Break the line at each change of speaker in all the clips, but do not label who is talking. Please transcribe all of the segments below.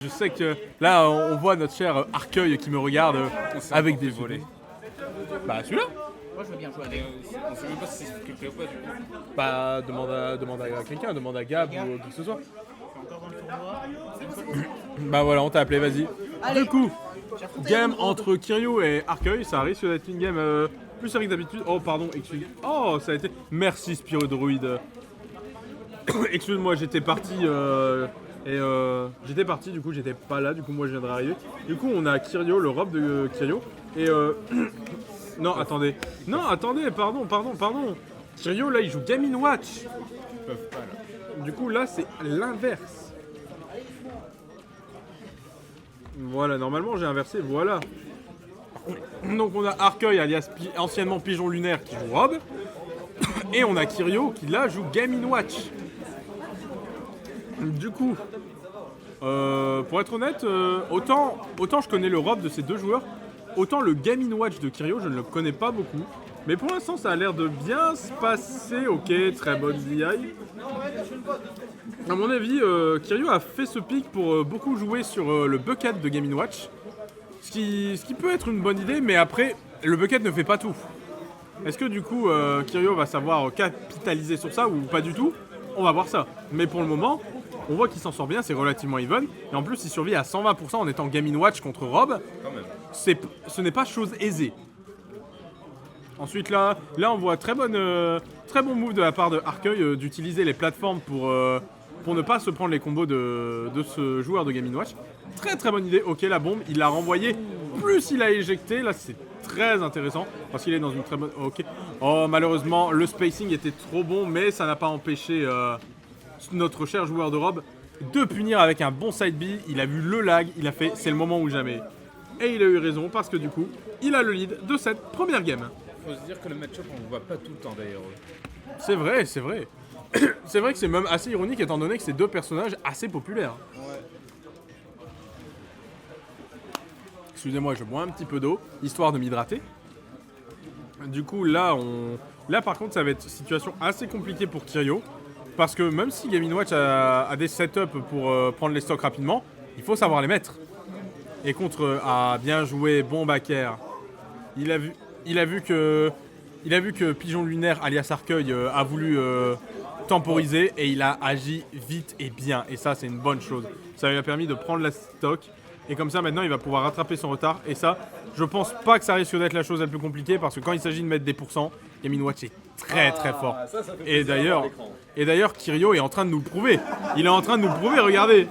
Je sais que là, on voit notre cher Arcueil qui me regarde avec des volets. Bah, celui-là.
Moi, je veux bien jouer avec.
On sait même pas si c'est scripté ou pas, du coup.
Bah, demande à quelqu'un, demande à Gab ou qui que ce soit.
Encore dans le tournoi.
Bah voilà, on t'a appelé, vas-y.
Allez.
Du coup,
J'ai refouté
game
un monde.
entre Kiryu et Arcueil, ça risque d'être une game plus sérieuse que d'habitude. Oh, pardon, excuse. Oh, ça a été. Merci, Spiro Druide. Excuse-moi, j'étais parti. J'étais parti, du coup, j'étais pas là, du coup, moi je viens d'arriver. Du coup, on a Kiryu, le robe de Kiryu. Et non, attendez. Non, attendez, pardon. Kiryu, là, il joue Game & Watch.
Ils peuvent pas, là.
Du coup, là, c'est l'inverse. Voilà, normalement, j'ai inversé, voilà. Donc, on a Arcueil, alias anciennement Pigeon Lunaire, qui joue Rob. Et on a Kiryu, qui, là, joue Game & Watch. Du coup, pour être honnête, autant je connais le Rob de ces deux joueurs, autant le Game & Watch de Kiryu, je ne le connais pas beaucoup. Mais pour l'instant, ça a l'air de bien se passer. Ok, très bonne DI. À mon avis, Kiryu a fait ce pick pour beaucoup jouer sur le bucket de Game & Watch. Ce qui peut être une bonne idée, mais après, le bucket ne fait pas tout. Est-ce que du coup, Kiryu va savoir capitaliser sur ça ou pas du tout? On va voir ça. Mais pour le moment, on voit qu'il s'en sort bien, c'est relativement even. Et en plus, il survit à 120% en étant Game & Watch contre Rob.
Quand même.
Ce n'est pas chose aisée. Ensuite, là on voit très bon move de la part de Arcueil d'utiliser les plateformes pour ne pas se prendre les combos de ce joueur de Game & Watch. Très bonne idée. Ok, la bombe, il l'a renvoyée. Plus il a éjecté, là c'est très intéressant parce qu'il est dans une très bonne. Ok. Oh, malheureusement, le spacing était trop bon, mais ça n'a pas empêché notre cher joueur de Rob de punir avec un bon side B. Il a vu le lag, il a fait c'est le moment ou jamais. Et il a eu raison parce que du coup, il a le lead de cette première game.
Faut se dire que le match-up, on le voit pas tout le temps d'ailleurs.
C'est vrai. C'est vrai que c'est même assez ironique étant donné que c'est deux personnages assez populaires.
Ouais.
Excusez-moi, je bois un petit peu d'eau, histoire de m'hydrater. Du coup, là par contre, ça va être une situation assez compliquée pour Kiryu. Parce que même si Game & Watch a des setups pour prendre les stocks rapidement, il faut savoir les mettre. Et contre, bien joué, bon backer. Il a vu que Pigeon Lunaire, alias Arcueil, a voulu temporiser et il a agi vite et bien. Et ça, c'est une bonne chose. Ça lui a permis de prendre la stock. Et comme ça, maintenant, il va pouvoir rattraper son retard. Et ça, je pense pas que ça risque d'être la chose la plus compliquée parce que quand il s'agit de mettre des pourcents, Game & Watch est très fort.
Ça fait
Et
plaisir
d'ailleurs, Kiryu est en train de nous le prouver. Il est en train de nous le prouver, regardez.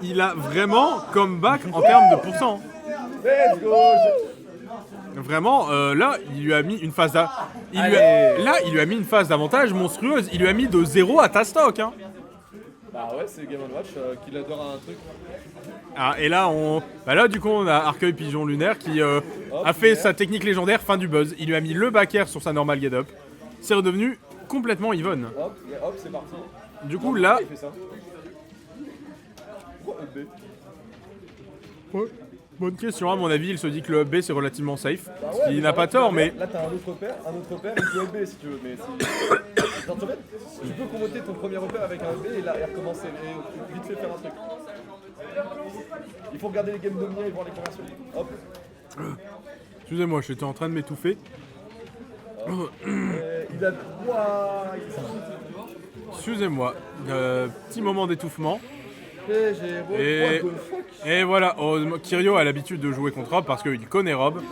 Il a vraiment comeback en termes de pourcents.
Let's go.
Vraiment, là, il lui a mis une phase d'avantage monstrueuse. Il lui a mis de 0 à ta stock. Hein.
Bah ouais, c'est Game & Watch qu'il adore un truc.
Ah, et là, du coup, on a Arcueil Pigeon Lunaire qui a fait sa technique légendaire fin du buzz. Il lui a mis le back air sur sa normal get up. C'est redevenu complètement even.
Hop, c'est parti.
Du coup, là,
Il fait ça. Pourquoi EB?
ouais, bonne question. À mon avis, il se dit que le B c'est relativement safe.
Bah
Ce qui n'a pas tort, mais
Là, t'as un autre repère, il joue EB si tu veux. Mais si. Attends, en fait, tu peux convoter ton premier repère avec un EB et là, et recommencer. Et vite fait faire un truc. Il faut regarder les games dominés et voir les conversions. Hop.
excusez-moi, j'étais en train de m'étouffer.
Il a. Ouah, il est sorti.
Excusez-moi, petit moment d'étouffement.
GG,
Et-
what the fuck?
Et voilà, Kiryu a l'habitude de jouer contre Rob parce qu'il connaît Rob.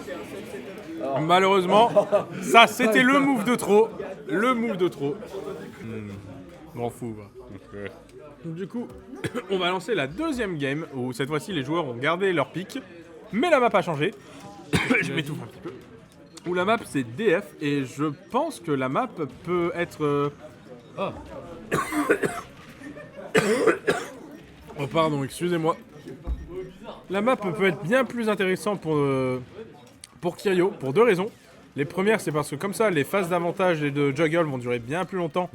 Malheureusement, ça c'était le move de trop. Le move de trop. M'en fous. Va. Du coup, on va lancer la deuxième game où cette fois-ci les joueurs ont gardé leur pick, mais la map a changé. Je m'étouffe un petit peu. Où la map c'est DF et je pense que la map peut être. Oh pardon, excusez-moi. La map peut être bien plus intéressante pour Kiryu, pour deux raisons. Les premières, c'est parce que comme ça, les phases d'avantage et de juggle vont durer bien plus longtemps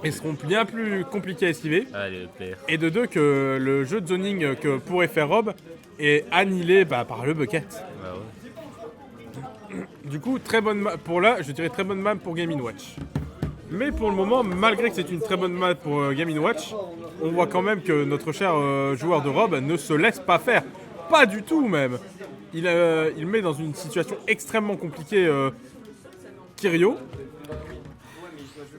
et seront bien plus compliquées à esquiver.
Allez, le père.
Et de deux, que le jeu de zoning que pourrait faire Rob est annihilé par le bucket.
Bah ouais.
Du coup, très bonne map pour là, je dirais très bonne map pour Game & Watch. Mais pour le moment, malgré que c'est une très bonne map pour Game & Watch, on voit quand même que notre cher joueur de robe ne se laisse pas faire. Pas du tout même. Il met dans une situation extrêmement compliquée Kiryu.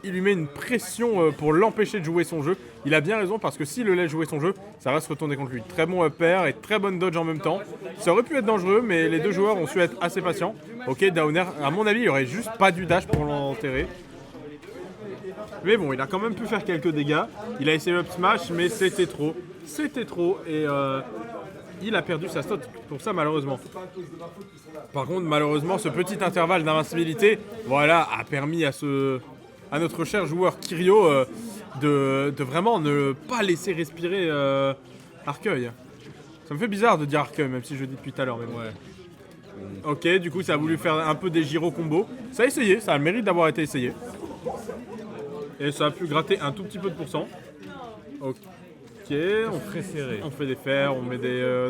Il lui met une pression pour l'empêcher de jouer son jeu. Il a bien raison parce que s'il le laisse jouer son jeu, ça va se retourner contre lui. Très bon upper et très bonne dodge en même temps. Ça aurait pu être dangereux, mais les deux joueurs ont su être assez patients. Ok, Downer, à mon avis, il aurait juste pas du dash pour l'enterrer. Mais bon, il a quand même pu faire quelques dégâts. Il a essayé up smash, mais c'était trop. C'était trop et il a perdu sa stock pour ça malheureusement. Par contre, malheureusement, ce petit intervalle d'invincibilité, voilà, a permis à notre cher joueur Kiryu de vraiment ne pas laisser respirer Arcueil. Ça me fait bizarre de dire Arcueil, même si je le dis depuis tout à l'heure. Mais bon.
Ouais.
Ok, du coup, ça a voulu faire un peu des gyro combos. Ça a essayé, ça a le mérite d'avoir été essayé. Et ça a pu gratter un tout petit peu de pourcent. Ok,
Très serré.
on fait des fers, on met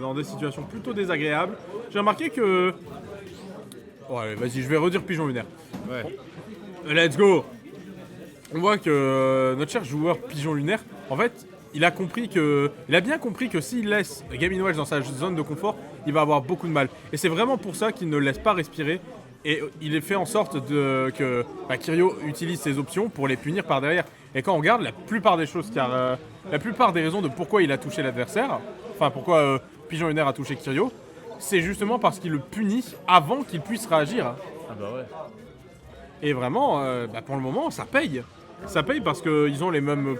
dans des situations plutôt désagréables. J'ai remarqué que... Oh, allez, vas-y, je vais redire pigeon lunaire.
Ouais.
Let's go. On voit que notre cher joueur pigeon lunaire, en fait, il a bien compris que s'il laisse Gaming Watch dans sa zone de confort, il va avoir beaucoup de mal. Et c'est vraiment pour ça qu'il ne le laisse pas respirer. Et il fait en sorte que Kiryu utilise ses options pour les punir par derrière. Et quand on regarde, la plupart des choses, la plupart des raisons de pourquoi il a touché l'adversaire, enfin pourquoi Pigeon Lunaire a touché Kiryu, c'est justement parce qu'il le punit avant qu'il puisse réagir.
Ah bah ouais.
Et vraiment, pour le moment, ça paye. Ça paye parce qu'ils ont les mêmes,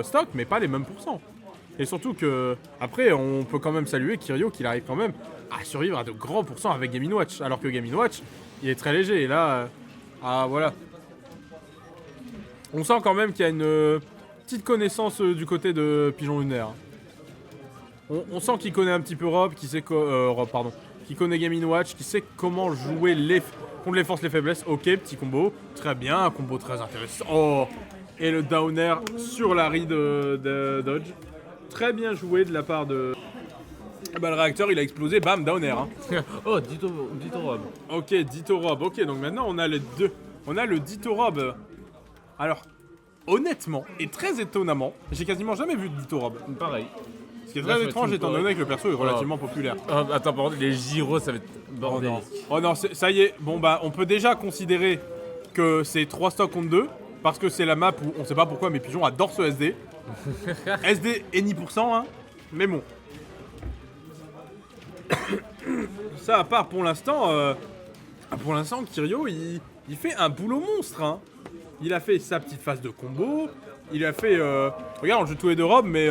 stocks, mais pas les mêmes pourcents. Et surtout que, après, on peut quand même saluer Kiryu qu'il arrive quand même à survivre à de grands pourcents avec Gaming Watch. Alors que Gaming Watch, il est très léger. Et là, voilà. On sent quand même qu'il y a une petite connaissance du côté de Pigeon Lunaire. On sent qu'il connaît un petit peu Rob, qui connaît Gaming Watch, qui sait comment jouer contre les forces, les faiblesses. Ok, petit combo, très bien, un combo très intéressant. Oh, et le downer sur la read de Dodge. Très bien joué de la part de... le réacteur, il a explosé, bam, downer. Hein.
Oh, Ditto Rob.
Ok, Ditto Rob. Ok, donc maintenant on a les deux. On a le Ditto Rob. Alors, honnêtement, et très étonnamment, j'ai quasiment jamais vu de Ditto Rob.
Pareil.
Ce qui est très étrange étant donné que le perso est relativement populaire.
Attends, par contre, les gyros, ça va être bordel.
Oh non, ça y est. Bon on peut déjà considérer que c'est 3 stocks contre 2, parce que c'est la map où on sait pas pourquoi, mais Pigeon adore ce SD. SD et ni %, hein. Mais bon. Ça à part pour l'instant, Kiryu, il fait un boulot monstre, hein. Il a fait sa petite phase de combo. Il a fait... Regarde, on joue tous les deux robes, mais...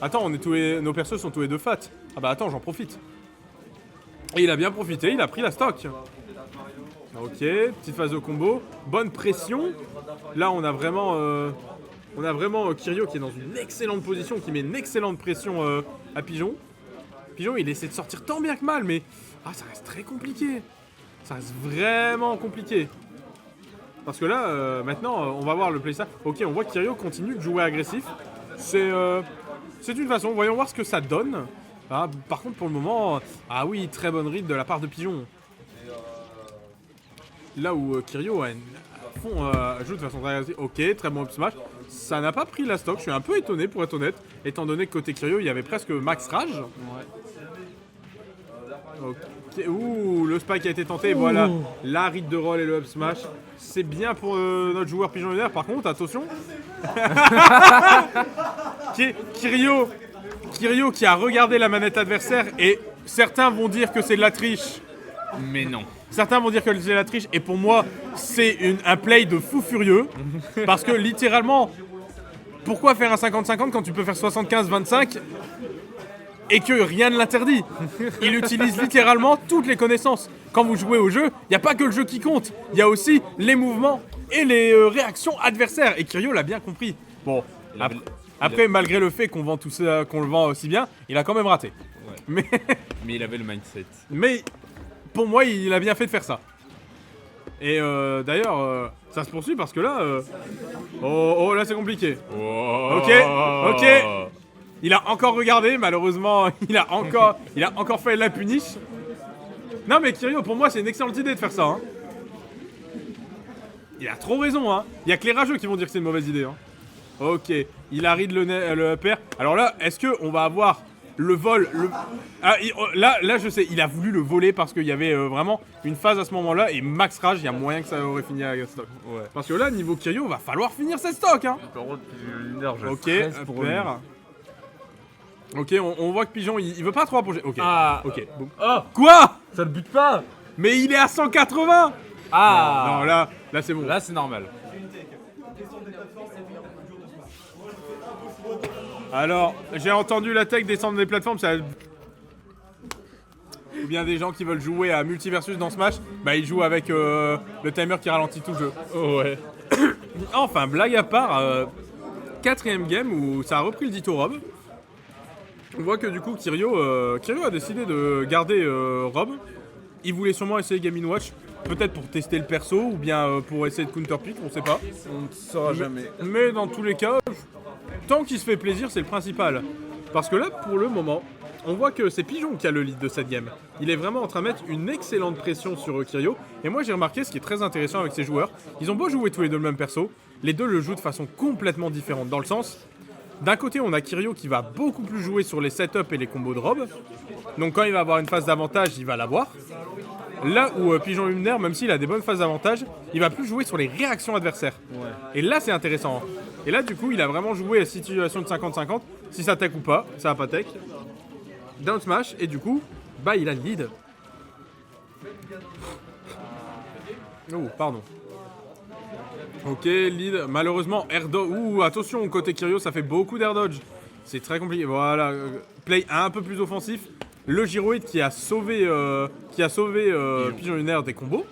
Attends, nos persos sont tous les deux fat. Ah bah attends, j'en profite. Et il a bien profité, il a pris la stock. Ok, petite phase de combo. Bonne pression. Là, on a vraiment Kiryu qui est dans une excellente position, qui met une excellente pression à Pigeon. Pigeon, il essaie de sortir tant bien que mal, mais... ça reste très compliqué. Ça reste vraiment compliqué. Parce que là, maintenant, on va voir le playstyle. Ok, on voit que Kiryu continue de jouer agressif. C'est une façon. Voyons voir ce que ça donne. Par contre, pour le moment... Ah oui, très bonne read de la part de Pigeon. Là où Kiryu joue de façon très agressive. Ok, très bon up smash. Ça n'a pas pris la stock. Je suis un peu étonné, pour être honnête. Étant donné que côté Kiryu, il y avait presque max rage.
Ouais.
Ok. Ouh, le spike a été tenté. Voilà, la read de roll et le up smash. C'est bien pour notre joueur Pigeon Lunaire. Par contre, attention. Kiryu qui a regardé la manette adversaire et certains vont dire que c'est de la triche.
Mais non.
Certains vont dire que c'est de la triche et pour moi, c'est un play de fou furieux. Parce que littéralement, pourquoi faire un 50-50 quand tu peux faire 75-25 et que rien ne l'interdit? Il utilise littéralement toutes les connaissances. Quand vous jouez au jeu, il n'y a pas que le jeu qui compte. Il y a aussi les mouvements et les réactions adversaires. Et Kiryu l'a bien compris. Bon, après malgré le fait qu'on vend tout ça, qu'on le vend aussi bien, il a quand même raté.
Ouais.
Mais
il avait le mindset.
Mais pour moi, il a bien fait de faire ça. Et d'ailleurs, ça se poursuit parce que là... Oh, là c'est compliqué.
Oh.
Ok. Il a encore regardé, malheureusement, il a encore fait la punish. Non mais Kiryu, pour moi, c'est une excellente idée de faire ça. Hein. Il a trop raison, hein. Il y a que les rageux qui vont dire que c'est une mauvaise idée. Hein. Ok, il arrive le upper. Alors là, est-ce qu'on va avoir le vol Ah, là, je sais, il a voulu le voler parce qu'il y avait vraiment une phase à ce moment-là. Et max rage, il y a moyen que ça aurait fini à stock.
Ouais.
Parce que là, niveau Kiryu, va falloir finir cette stock. Hein.
Par contre, Lunaire, je
Ok,
stresse pour lui.
upper. Ok, on voit que Pigeon, il veut pas trop approcher. Ok,
Ah.
ok. Boum.
Oh,
Quoi?
ça le bute pas.
Mais il est à 180.
Ah.
Non, là c'est bon.
Là, c'est normal.
Alors, j'ai entendu la tech descendre des plateformes, ça... Ou bien des gens qui veulent jouer à Multiversus dans Smash, bah ils jouent avec le timer qui ralentit tout le jeu.
Oh, ouais.
Enfin, blague à part, 4ème game où ça a repris le Ditto Rob. On voit que du coup Kiryu a décidé de garder Rob. Il voulait sûrement essayer Game & Watch, peut-être pour tester le perso ou bien pour essayer de counter pick, on sait pas.
On ne saura jamais.
Mais dans tous les cas, tant qu'il se fait plaisir, c'est le principal. Parce que là, pour le moment, on voit que c'est Pigeon qui a le lead de cette game. Il est vraiment en train de mettre une excellente pression sur Kiryu. Et moi, j'ai remarqué ce qui est très intéressant avec ces joueurs. Ils ont beau jouer tous les deux le même perso, les deux le jouent de façon complètement différente. Dans le sens, d'un côté, on a Kiryu qui va beaucoup plus jouer sur les setups et les combos de Rob. Donc quand il va avoir une phase d'avantage, il va l'avoir. Là où Pigeon Lunaire, même s'il a des bonnes phases d'avantage, il va plus jouer sur les réactions adversaires.
Ouais.
Et là, c'est intéressant. Et là, du coup, il a vraiment joué à situation de 50-50. Si ça tech ou pas, ça va pas tech. Down smash, et du coup, bah, il a le lead. Oh, pardon. Ok, lead. Malheureusement, air dodge. Ouh, attention, côté Kiryu, ça fait beaucoup d'air dodge. C'est très compliqué. Voilà, play un peu plus offensif. Le Gyroid qui a sauvé, Pigeon Lunaire des combos.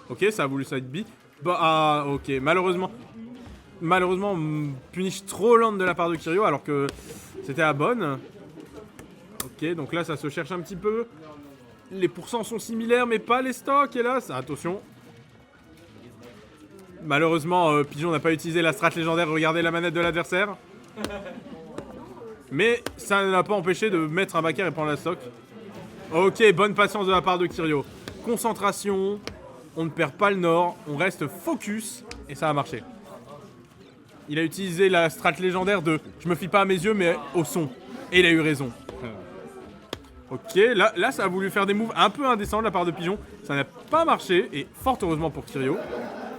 Ok, ça a voulu side B. Bah, ah, ok, malheureusement, punish trop lente de la part de Kiryu alors que c'était la bonne. Ok, donc là, ça se cherche un petit peu. Les pourcents sont similaires, mais pas les stocks, hélas. Attention. Malheureusement, Pigeon n'a pas utilisé la strat légendaire. Regardez la manette de l'adversaire. Mais ça ne l'a pas empêché de mettre un backer et prendre la stock. Ok, bonne patience de la part de Kiryu. Concentration, on ne perd pas le nord, on reste focus et ça a marché. Il a utilisé la strat légendaire de je me fie pas à mes yeux mais au son. Et il a eu raison. Ok, là ça a voulu faire des moves un peu indécents de la part de Pigeon. Ça n'a pas marché et fort heureusement pour Kiryu.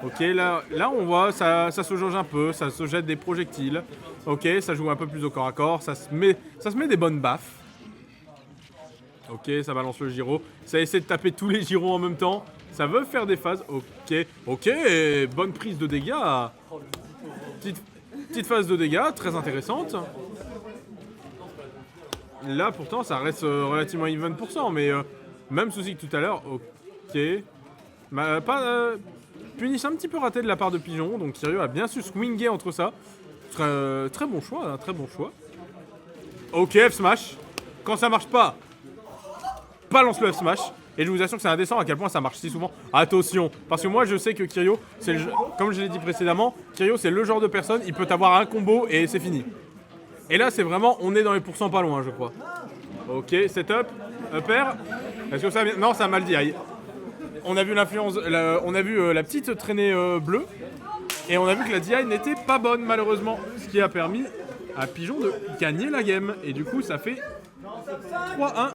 Ok, là on voit, ça se jauge un peu, ça se jette des projectiles. Ok, ça joue un peu plus au corps à corps, ça se met des bonnes baffes. Ok, ça balance le gyro. Ça essaie de taper tous les gyros en même temps. Ça veut faire des phases. Ok, bonne prise de dégâts. Petite phase de dégâts, très intéressante. Là, pourtant, ça reste relativement even %, mais même souci que tout à l'heure. Ok. Punish un petit peu raté de la part de Pigeon, donc Kiryu a bien su swinger entre ça. Très bon choix, hein, très bon choix. Ok, F smash. Quand ça marche pas, balance le F smash. Et je vous assure que c'est indécent à quel point ça marche si souvent. Attention, parce que moi je sais que Kiryu, comme je l'ai dit précédemment, Kiryu c'est le genre de personne, il peut avoir un combo et c'est fini. Et là c'est vraiment, on est dans les pourcents pas loin je crois. Ok, setup, upper. Est-ce que ça a bien... Non, ça a mal dit. Aïe. On a vu l'influence, on a vu la petite traînée bleue. Et on a vu que la DI n'était pas bonne malheureusement. Ce qui a permis à Pigeon de gagner la game. Et du coup ça fait 3-1.